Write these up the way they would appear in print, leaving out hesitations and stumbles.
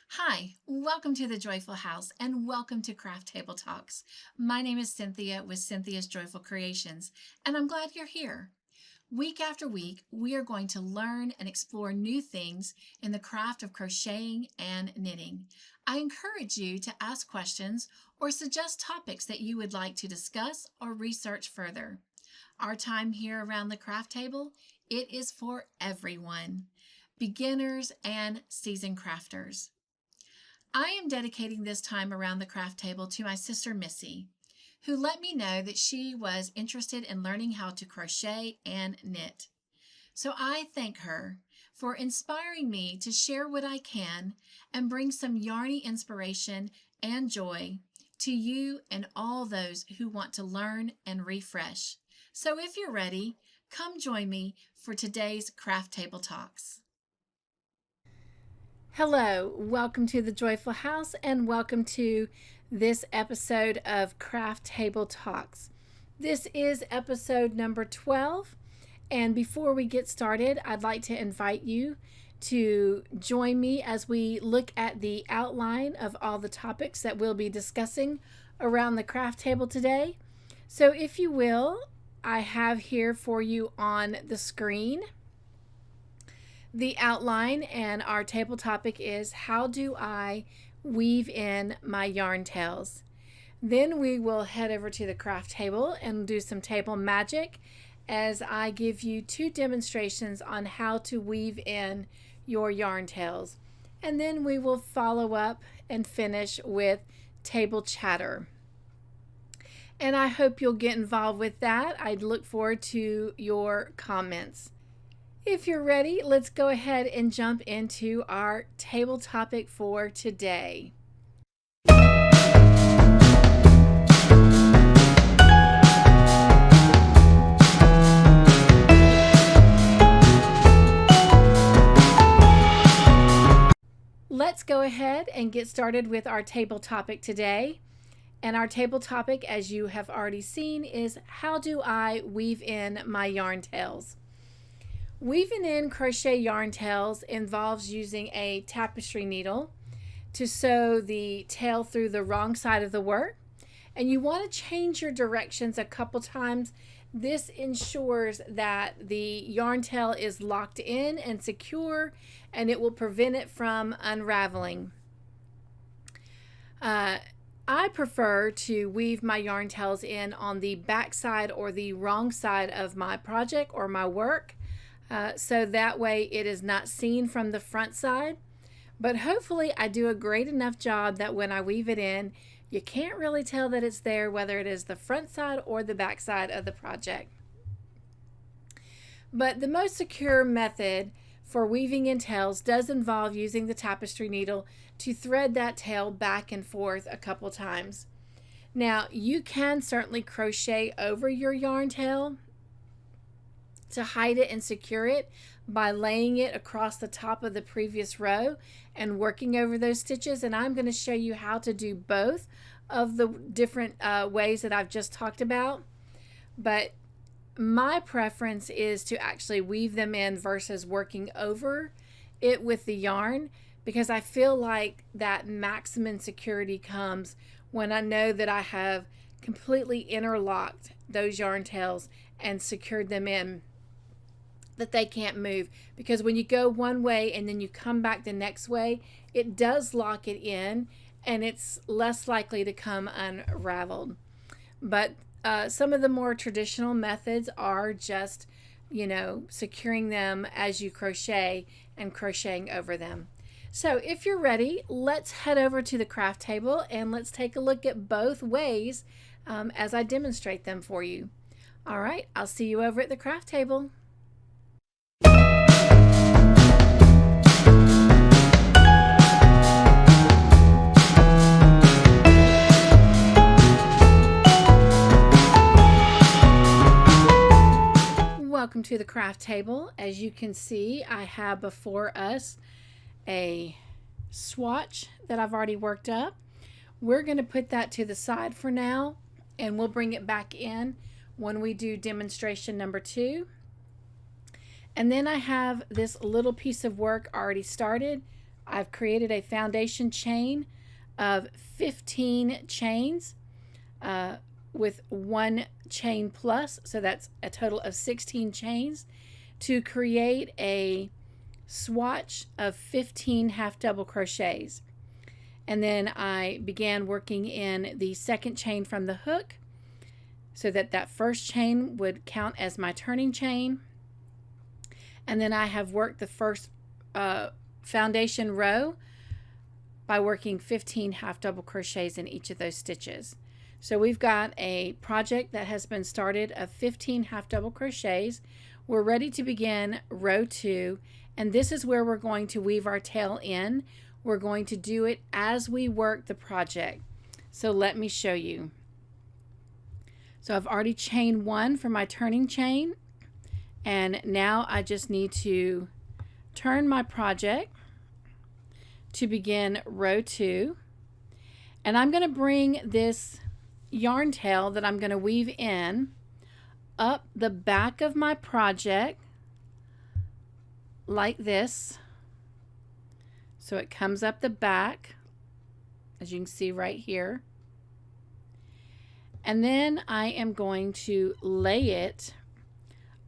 Hi, welcome to the Joyful House and welcome to Craft Table Talks. My name is Cynthia with Cynthia's Joyful Creations, and I'm glad you're here. Week after week, we are going to learn and explore new things in the craft of crocheting and knitting. I encourage you to ask questions or suggest topics that you would like to discuss or research further. Our time here around the craft table, it is for everyone, beginners and seasoned crafters. I am dedicating this time around the craft table to my sister Missy, who let me know that she was interested in learning how to crochet and knit. So I thank her for inspiring me to share what I can and bring some yarny inspiration and joy to you and all those who want to learn and refresh. So if you're ready, come join me for today's craft table talks. Hello, welcome to the Joyful House and welcome to this episode of Craft Table Talks. This is episode number 12, and before we get started, I'd like to invite you to join me as we look at the outline of all the topics that we'll be discussing around the craft table today. So if you will, I have here for you on the screen the outline, and our table topic is how do I weave in my yarn tails. Then we will head over to the craft table and do some table magic as I give you two demonstrations on how to weave in your yarn tails. And then we will follow up and finish with table chatter. And I hope you'll get involved with that. I'd look forward to your comments. If you're ready, let's go ahead and jump into our table topic for today. Let's go ahead and get started with our table topic today. And our table topic, as you have already seen, is how do I weave in my yarn tails? Weaving in crochet yarn tails involves using a tapestry needle to sew the tail through the wrong side of the work, and you want to change your directions a couple times. This ensures that the yarn tail is locked in and secure, and it will prevent it from unraveling. I prefer to weave my yarn tails in on the back side or the wrong side of my project or my work. So that way it is not seen from the front side. But hopefully I do a great enough job that when I weave it in, you can't really tell that it's there, whether it is the front side or the back side of the project. But the most secure method for weaving in tails does involve using the tapestry needle to thread that tail back and forth a couple times. Now, you can certainly crochet over your yarn tail to hide it and secure it by laying it across the top of the previous row and working over those stitches, and I'm going to show you how to do both of the different ways that I've just talked about. But my preference is to actually weave them in versus working over it with the yarn, because I feel like that maximum security comes when I know that I have completely interlocked those yarn tails and secured them in, that they can't move. Because when you go one way and then you come back the next way, it does lock it in and it's less likely to come unraveled. But some of the more traditional methods are just, securing them as you crochet and crocheting over them. So if you're ready, let's head over to the craft table and let's take a look at both ways as I demonstrate them for you. All right, I'll see you over at the craft table. Welcome to the craft table. As you can see, I have before us a swatch that I've already worked up. We're going to put that to the side for now, and we'll bring it back in when we do demonstration number 2. And then I have this little piece of work already started I've created a foundation chain of 15 chains with one chain plus, so that's a total of 16 chains, to create a swatch of 15 half double crochets. And then I began working in the second chain from the hook so that that first chain would count as my turning chain. And then I have worked the first foundation row by working 15 half double crochets in each of those stitches. So we've got a project that has been started of 15 half double crochets. We're ready to begin row 2, and this is where we're going to weave our tail in. We're going to do it as we work the project. So let me show you. So I've already chained 1 for my turning chain, and now I just need to turn my project to begin row 2. And I'm going to bring this yarn tail that I'm going to weave in up the back of my project like this. So it comes up the back, as you can see right here. And then I am going to lay it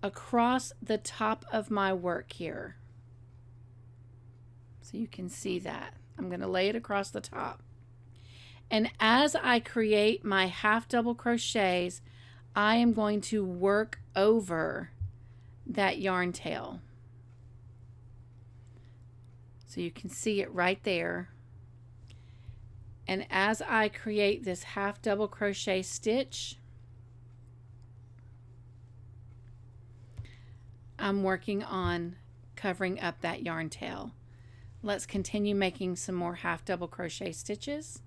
across the top of my work here. So you can see that. I'm going to lay it across the top. And as I create my half double crochets, I am going to work over that yarn tail. So you can see it right there. And as I create this half double crochet stitch, I'm working on covering up that yarn tail. Let's continue making some more half double crochet stitches.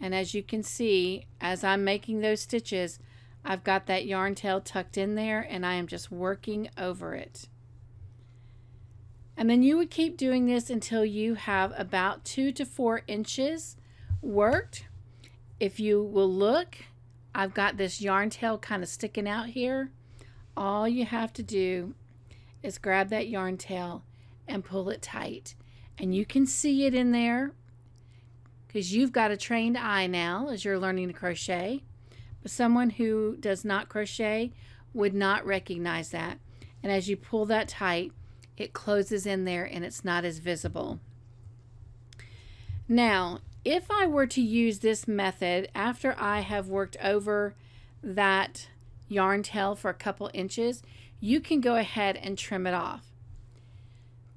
And as you can see, as I'm making those stitches, I've got that yarn tail tucked in there, and I am just working over it. And then you would keep doing this until you have about 2 to 4 inches worked. If you will look, I've got this yarn tail kind of sticking out here. All you have to do is grab that yarn tail and pull it tight. And you can see it in there because you've got a trained eye now as you're learning to crochet. But someone who does not crochet would not recognize that. And as you pull that tight, it closes in there and it's not as visible. Now, if I were to use this method after I have worked over that yarn tail for a couple inches, you can go ahead and trim it off.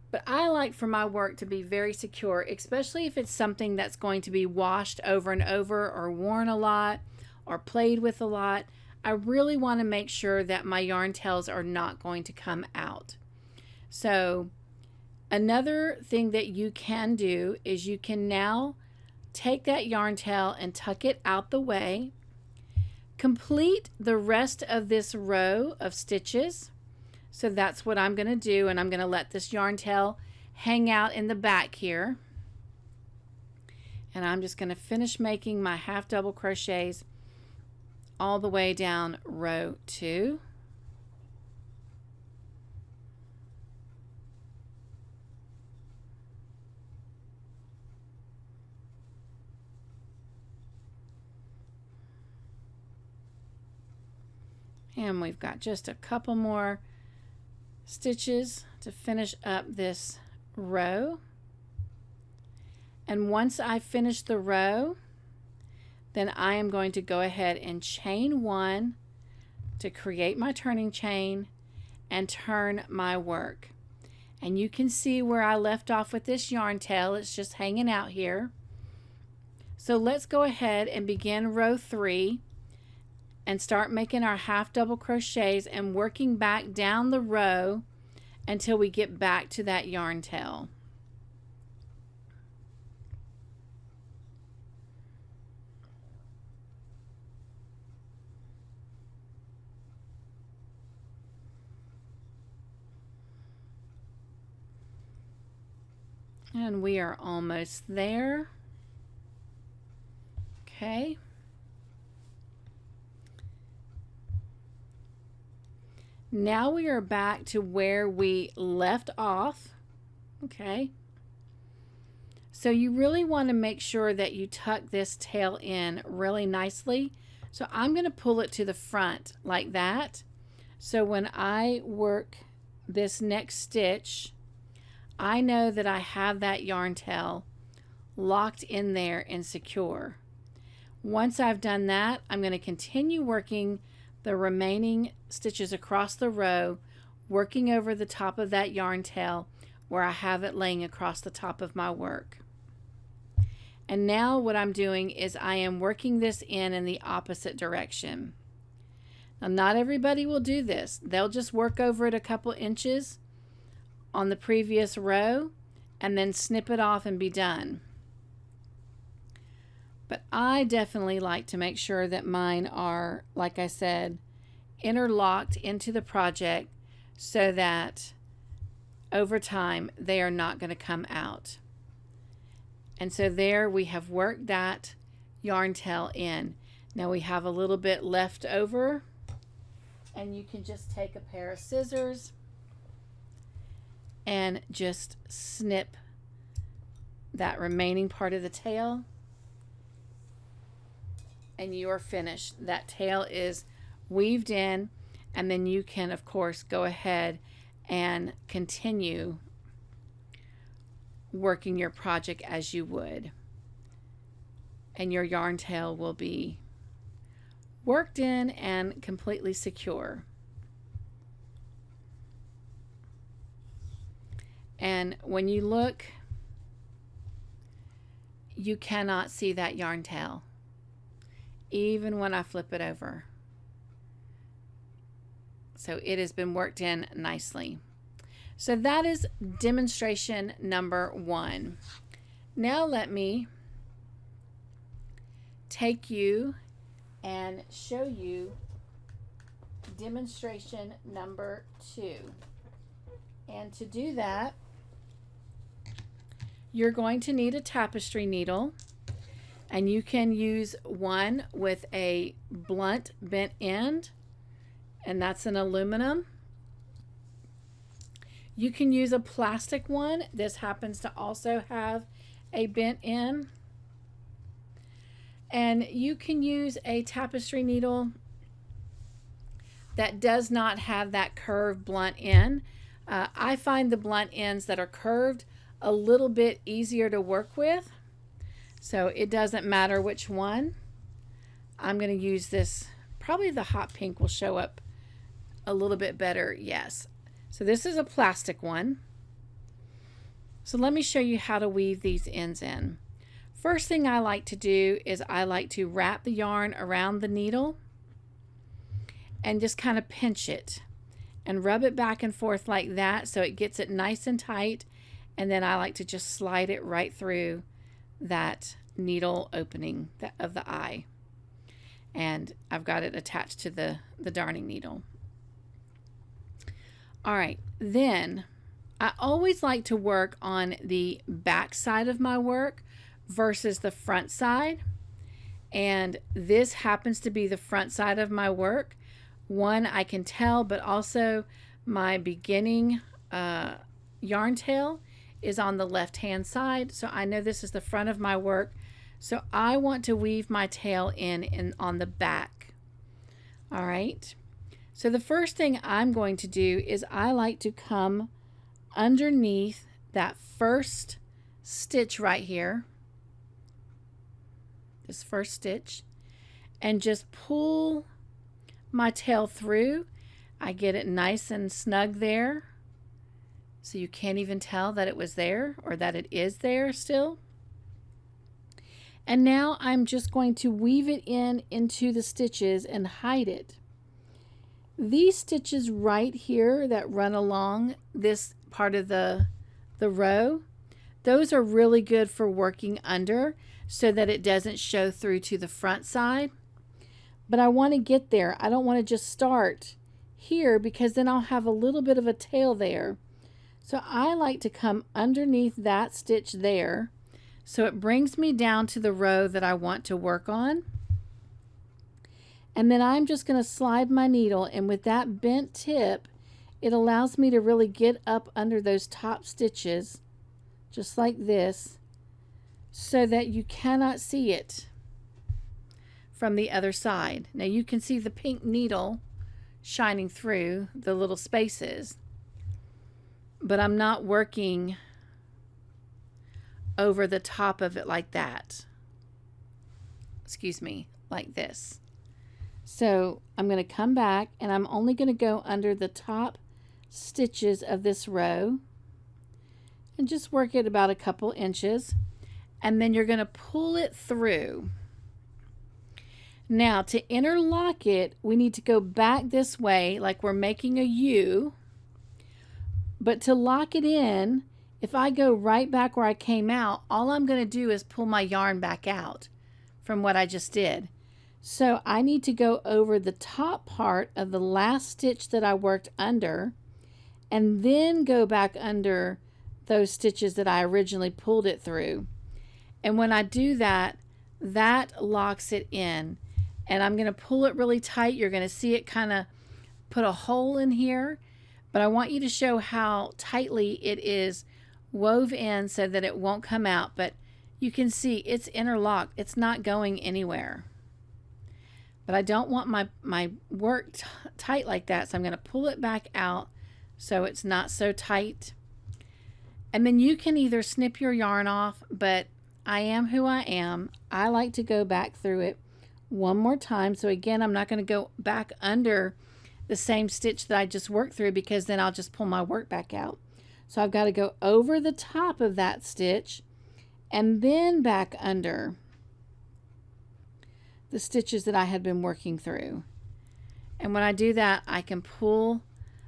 But I like for my work to be very secure, especially if it's something that's going to be washed over and over or worn a lot or played with a lot. I really want to make sure that my yarn tails are not going to come out. So another thing that you can do is you can now take that yarn tail and tuck it out the way. Complete the rest of this row of stitches. So that's what I'm going to do, and I'm going to let this yarn tail hang out in the back here. And I'm just going to finish making my half double crochets all the way down row 2. And we've got just a couple more stitches to finish up this row. And once I finish the row, then I am going to go ahead and chain 1 to create my turning chain and turn my work. And you can see where I left off with this yarn tail. It's just hanging out here. So let's go ahead and begin row 3 and start making our half double crochets and working back down the row until we get back to that yarn tail. And we are almost there. Okay. Now we are back to where we left off. Okay. So you really want to make sure that you tuck this tail in really nicely. So I'm going to pull it to the front like that. So when I work this next stitch, I know that I have that yarn tail locked in there and secure. Once I've done that, I'm going to continue working the remaining stitches across the row, working over the top of that yarn tail where I have it laying across the top of my work. And now what I'm doing is I am working this in the opposite direction. Now not everybody will do this. They'll just work over it a couple inches on the previous row and then snip it off and be done. But I definitely like to make sure that mine are, like I said, interlocked into the project so that over time they are not going to come out. And so there we have worked that yarn tail in. Now we have a little bit left over, and you can just take a pair of scissors and just snip that remaining part of the tail, and you are finished. That tail is weaved in, and then you can of course go ahead and continue working your project as you would, and your yarn tail will be worked in and completely secure. And when you look, you cannot see that yarn tail even when I flip it over. So it has been worked in nicely. So that is demonstration number 1. Now let me take you and show you demonstration number 2. And to do that, you're going to need a tapestry needle, and you can use one with a blunt bent end, and that's an aluminum. You can use a plastic one. This happens to also have a bent end. And you can use a tapestry needle that does not have that curved blunt end. I find the blunt ends that are curved a little bit easier to work with. So it doesn't matter which one. I'm going to use this. Probably the hot pink will show up a little bit better. Yes. So this is a plastic one. So let me show you how to weave these ends in. First thing I like to do is I like to wrap the yarn around the needle and just kind of pinch it and rub it back and forth like that so it gets it nice and tight, and then I like to just slide it right through that needle opening of the eye, and I've got it attached to the darning needle. All right, then I always like to work on the back side of my work versus the front side, and this happens to be the front side of my work. One, I can tell, but also my beginning yarn tail is on the left hand side, so I know this is the front of my work. So I want to weave my tail in on the back. All right, so the first thing I'm going to do is I like to come underneath that first stitch right here, this first stitch, and just pull my tail through. I get it nice and snug there, so you can't even tell that it was there or that it is there still. And now I'm just going to weave it into the stitches and hide it. These stitches right here that run along this part of the row, those are really good for working under so that it doesn't show through to the front side. But I want to get there. I don't want to just start here because then I'll have a little bit of a tail there. So I like to come underneath that stitch there so it brings me down to the row that I want to work on. And then I'm just going to slide my needle, and with that bent tip, it allows me to really get up under those top stitches, just like this, so that you cannot see it from the other side. Now you can see the pink needle shining through the little spaces, but I'm not working over the top of it like that. Excuse me, like this. So I'm going to come back, and I'm only going to go under the top stitches of this row and just work it about a couple inches, and then you're going to pull it through. Now to interlock it, we need to go back this way like we're making a U, but to lock it in, if I go right back where I came out, all I'm going to do is pull my yarn back out from what I just did. So I need to go over the top part of the last stitch that I worked under, and then go back under those stitches that I originally pulled it through. And when I do that, that locks it in. And I'm going to pull it really tight. You're going to see it kind of put a hole in here, but I want you to show how tightly it is wove in so that it won't come out. But you can see it's interlocked. It's not going anywhere. But I don't want my work tight like that, so I'm going to pull it back out so it's not so tight. And then you can either snip your yarn off, but I am who I am. I like to go back through it one more time. So again, I'm not going to go back under the same stitch that I just worked through, because then I'll just pull my work back out. So I've got to go over the top of that stitch and then back under the stitches that I had been working through. And when I do that, I can pull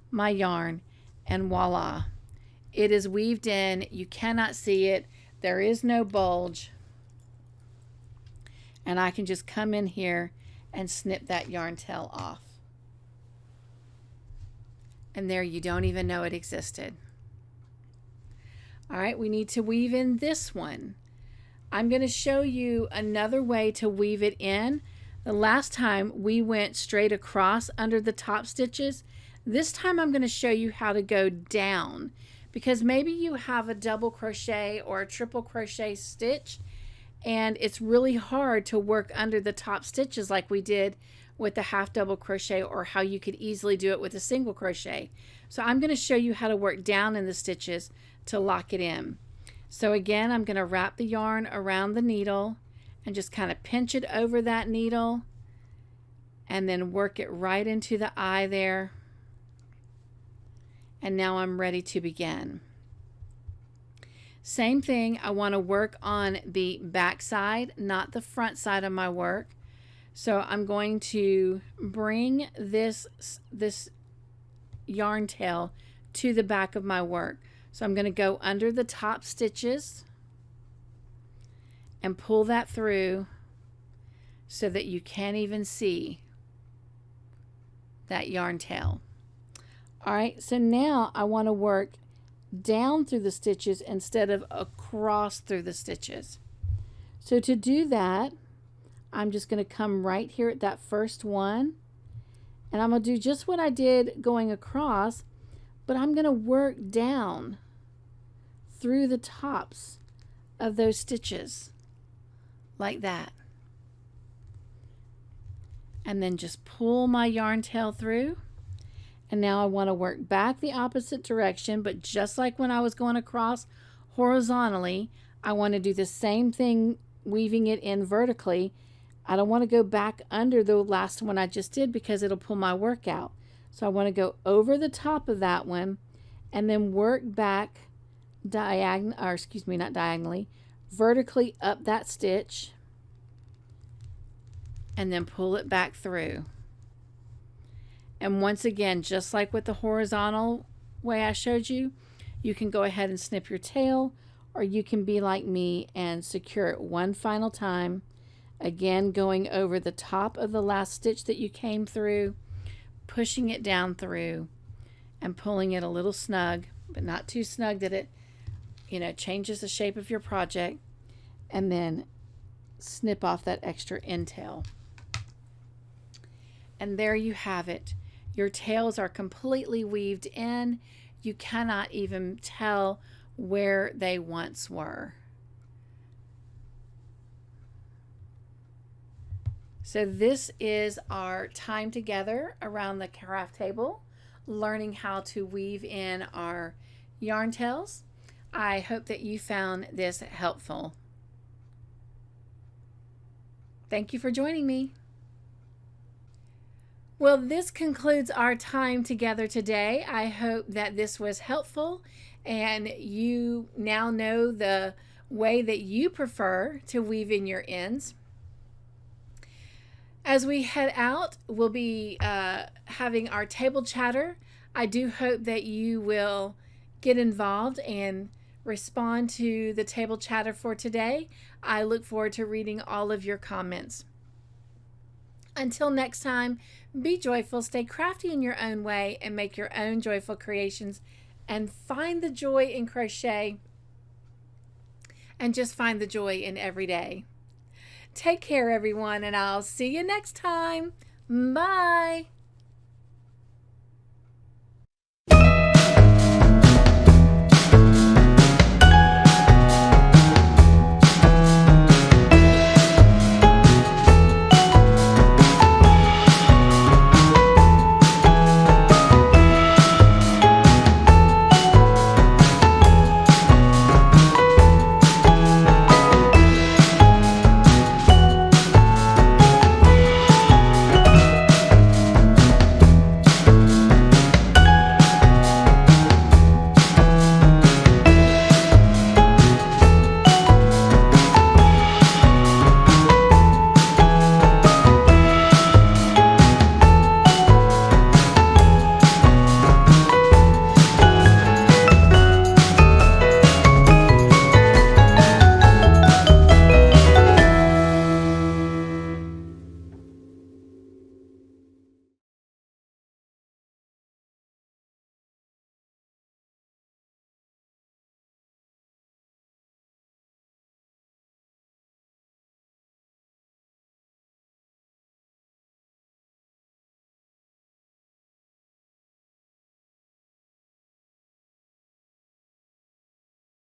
my yarn, and voila, it is weaved in. You cannot see it. There is no bulge. And I can just come in here and snip that yarn tail off. And there, you don't even know it existed. All right, we need to weave in this one. I'm going to show you another way to weave it in. The last time we went straight across under the top stitches. This time I'm going to show you how to go down, because maybe you have a double crochet or a triple crochet stitch, and it's really hard to work under the top stitches like we did with the half double crochet, or how you could easily do it with a single crochet. So I'm going to show you how to work down in the stitches to lock it in. So again, I'm going to wrap the yarn around the needle and just kind of pinch it over that needle, and then work it right into the eye there. And now I'm ready to begin. Same thing, I want to work on the back side, not the front side of my work. So I'm going to bring this yarn tail to the back of my work. So I'm going to go under the top stitches and pull that through so that you can't even see that yarn tail. All right, so now I want to work down through the stitches instead of across through the stitches. So to do that, I'm just going to come right here at that first one, and I'm going to do just what I did going across, but I'm going to work down through the tops of those stitches like that. And then just pull my yarn tail through. And now I want to work back the opposite direction, but just like when I was going across horizontally, I want to do the same thing, weaving it in vertically. I don't want to go back under the last one I just did, because it'll pull my work out. So I want to go over the top of that one and then work back vertically up that stitch, and then pull it back through. And once again, just like with the horizontal way I showed you, you can go ahead and snip your tail, or you can be like me and secure it one final time. Again, going over the top of the last stitch that you came through, pushing it down through, and pulling it a little snug, but not too snug that it, changes the shape of your project, and then snip off that extra end tail. And there you have it. Your tails are completely weaved in. You cannot even tell where they once were. So this is our time together around the craft table, learning how to weave in our yarn tails. I hope that you found this helpful. Thank you for joining me. Well, this concludes our time together today. I hope that this was helpful and you now know the way that you prefer to weave in your ends. As we head out, we'll be having our table chatter. I do hope that you will get involved and respond to the table chatter for today. I look forward to reading all of your comments. Until next time, be joyful, stay crafty in your own way, and make your own joyful creations, and find the joy in crochet, and just find the joy in every day. Take care, everyone, and I'll see you next time. Bye.